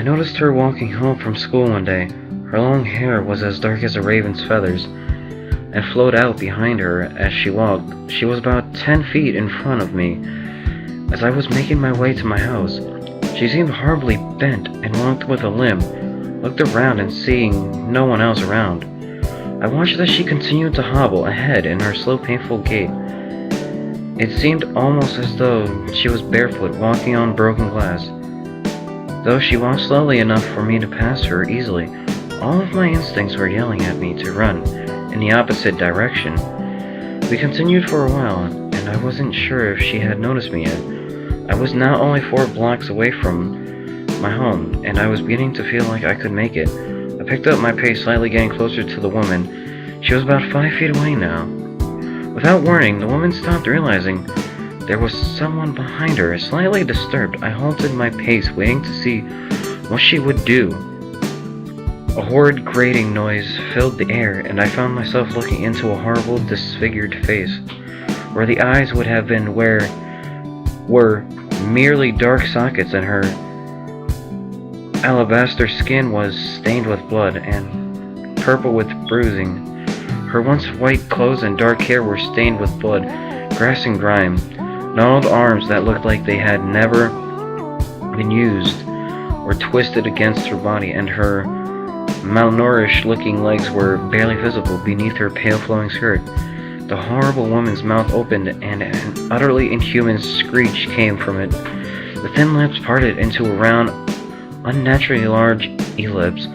noticed her walking home from school one day. Her long hair was as dark as a raven's feathers and flowed out behind her as she walked. She was about 10 feet in front of me as I was making my way to my house. She seemed horribly bent and walked with a limp. Looked around and seeing no one else around, I watched as she continued to hobble ahead in her slow, painful gait. It seemed almost as though she was barefoot, walking on broken glass. Though she walked slowly enough for me to pass her easily, all of my instincts were yelling at me to run in the opposite direction. We continued for a while, and I wasn't sure if she had noticed me yet. I was now only 4 blocks away from my home, and I was beginning to feel like I could make it. I picked up my pace, slightly getting closer to the woman. She was about 5 feet away now. Without warning, the woman stopped, realizing there was someone behind her. Slightly disturbed, I halted my pace, waiting to see what she would do. A horrid grating noise filled the air, and I found myself looking into a horrible, disfigured face, where the eyes would have been were merely dark sockets, and her alabaster skin was stained with blood and purple with bruising. Her once white clothes and dark hair were stained with blood, grass and grime. Gnarled arms that looked like they had never been used were twisted against her body, and her malnourished-looking legs were barely visible beneath her pale flowing skirt. The horrible woman's mouth opened, and an utterly inhuman screech came from it. The thin lips parted into a round, unnaturally large ellipse.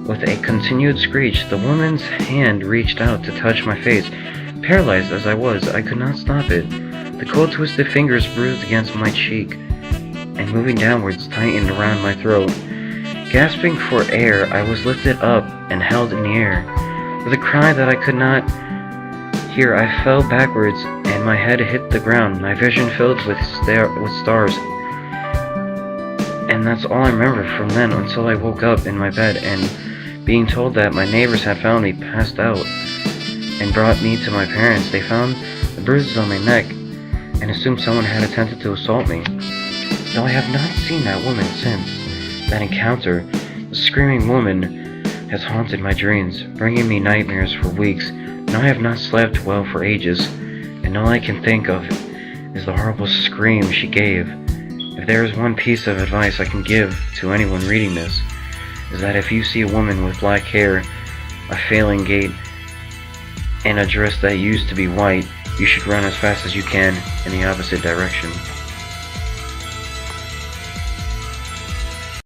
With a continued screech, the woman's hand reached out to touch my face. Paralyzed as I was, I could not stop it. The cold, twisted fingers bruised against my cheek, and moving downwards, tightened around my throat. Gasping for air, I was lifted up and held in the air. With a cry that I could not hear, I fell backwards, and my head hit the ground, my vision filled with stars. And that's all I remember from then until I woke up in my bed and being told that my neighbors had found me passed out and brought me to my parents. They found the bruises on my neck and assumed someone had attempted to assault me. Though I have not seen that woman since that encounter, the screaming woman has haunted my dreams, bringing me nightmares for weeks. Now I have not slept well for ages, and all I can think of is the horrible scream she gave. If there is one piece of advice I can give to anyone reading this, is that if you see a woman with black hair, a failing gait, and a dress that used to be white, you should run as fast as you can in the opposite direction.